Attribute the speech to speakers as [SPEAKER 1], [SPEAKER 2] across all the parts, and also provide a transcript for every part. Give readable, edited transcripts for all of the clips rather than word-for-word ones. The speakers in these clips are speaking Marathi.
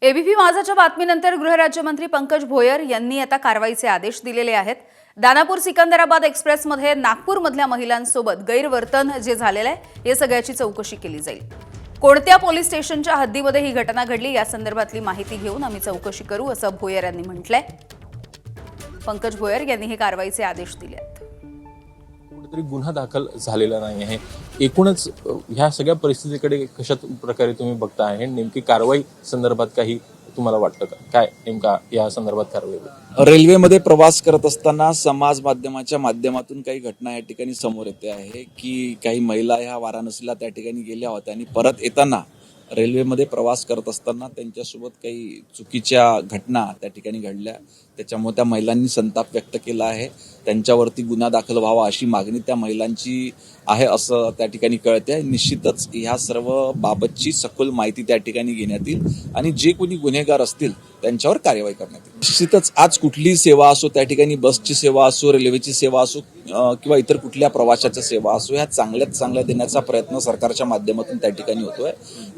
[SPEAKER 1] एबीपी माझाच्या बातमीनंतर गृहराज्यमंत्री पंकज भोयर यांनी आता कारवाईचे आदेश दिलेले आहेत। दानापूर सिकंदराबाद एक्सप्रेसमध्ये नागपूरमधल्या महिलांसोबत गैरवर्तन जे झालेलं आहे या सगळ्याची चौकशी केली जाईल। कोणत्या पोलीस स्टेशनच्या हद्दीमध्ये ही घटना घडली या संदर्भातली माहिती घेऊन आम्ही चौकशी करू असं भोयर यांनी म्हटलंय। पंकज भोयर यांनी हे कारवाईचे आदेश दिले आहेत।
[SPEAKER 2] कुठेतरी गुन्हा दाखल झालेला नाही आहे। एकूणच ह्या सगळ्या परिस्थितीकडे कशा प्रकारे तुम्ही बघता आहे? नेमकी कारवाई संदर्भात काही तुम्हाला वाटतं का? काय नेमका या संदर्भात कारवाई?
[SPEAKER 3] रेल्वेमध्ये प्रवास करत असताना समाज माध्यमाच्या माध्यमातून काही घटना या ठिकाणी समोर येते आहे की काही महिला ह्या वाराणसीला त्या ठिकाणी गेल्या होत्या आणि परत येताना रेल्वेमध्ये प्रवास करत असताना त्यांच्यासोबत काही चुकीच्या घटना त्या ठिकाणी घडल्या। त्याच्यामुळे त्या महिलांनी संताप व्यक्त केला आहे। त्यांच्यावरती गुन्हा दाखल व्हावा अशी मागणी त्या महिलांची आहे असं त्या ठिकाणी कळते। निश्चितच ह्या सर्व बाबतची सखोल माहिती त्या ठिकाणी घेण्यात येईल आणि जे कोणी गुन्हेगार असतील त्यांच्यावर कार्यवाही करण्यात येईल। निश्चितच आज कुठलीही सेवा असो, त्या ठिकाणी बसची सेवा असो, रेल्वेची सेवा असो किंवा इतर कुठल्या प्रवासाच्या सेवा असो, ह्या चांगल्यात चांगल्या देण्याचा प्रयत्न सरकारच्या माध्यमातून त्या ठिकाणी होतोय।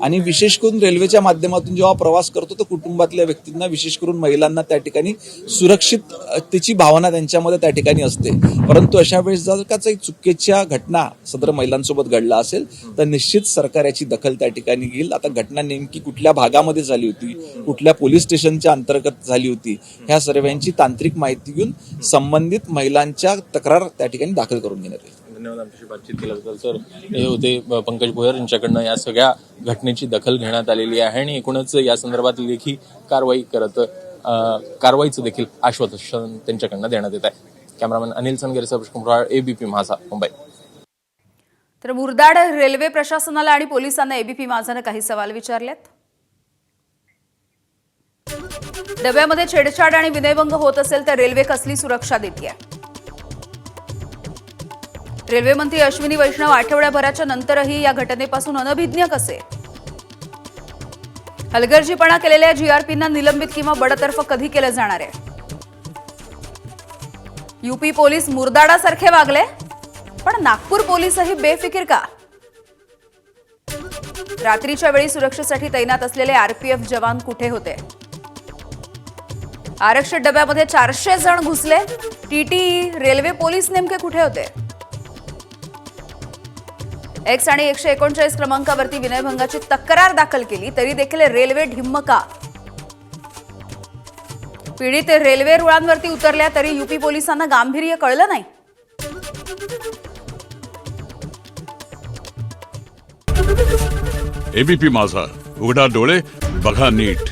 [SPEAKER 3] आणि विशेष करून रेल्वेच्या माध्यमातून जेव्हा प्रवास करतो तर कुटुंबातल्या व्यक्तींना, विशेष करून महिलांना त्या ठिकाणी सुरक्षिततेची भावना त्यांच्यामध्ये त्या ठिकाणी असते। परंतु अशा वेळेस जर का काही चुकीच्या घटना सदर महिलांसोबत घडला असेल तर निश्चित सरकार याची दखल त्या ठिकाणी घेईल। आता घटना नेमकी कुठल्या भागामध्ये झाली होती, कुठल्या पोलीस स्टेशनच्या अंतर्गत झाली होती, ह्या सर्वांची तांत्रिक माहिती घेऊन संबंधित महिलांच्या तक्रार त्या ठिकाणी दाखल करून घेण्यात येईल।
[SPEAKER 2] धन्यवाद आमच्याशी बातचीत केल्याबद्दल। सर, हे होते पंकज भोयर यांच्याकडनं या सगळ्या घटनेची दखल घेण्यात आलेली आहे आणि एकूणच या संदर्भात लेखी कारवाई करत कारवाईचं देखील आश्वासन त्यांच्याकडनं देण्यात येत आहे। कॅमेरामॅन अनिल सनगरे, कुंभार, एबीपी माझा, मुंबई।
[SPEAKER 1] तर मुरदाड रेल्वे प्रशासनाला आणि पोलिसांना एबीपी माझाने काही सवाल विचारलेत। डब्यामध्ये छेडछाड आणि विनयभंग होत असेल तर रेल्वे कसली सुरक्षा देते? रेल्वे मंत्री अश्विनी वैष्णव आठवड्याभराच्या नंतरही या घटनेपासून अनभिज्ञ कसे? हलगर्जीपणा केलेल्या जीआरपींना निलंबित किंवा बडतर्फ कधी केलं जाणार आहे? यूपी पोलीस मुरदाडासारखे वागले पण नागपूर पोलीसही बेफिकीर का? रात्रीच्या वेळी सुरक्षेसाठी तैनात असलेले आरपीएफ जवान कुठे होते? आरक्षित डब्यामध्ये 400 जण घुसले, टीटीई रेल्वे पोलीस नेमके कुठे होते? एक्स आणि 139 क्रमांकावरती विनयभंगाची तक्रार दाखल केली तरी देखील रेल्वे ढिम्म का? पीडित रेल्वे रुळांवरती उतरल्या तरी यूपी पोलिसांना गांभीर्य कळलं नाही?
[SPEAKER 4] एबीपी माझा, उघडा डोळे बघा नीट।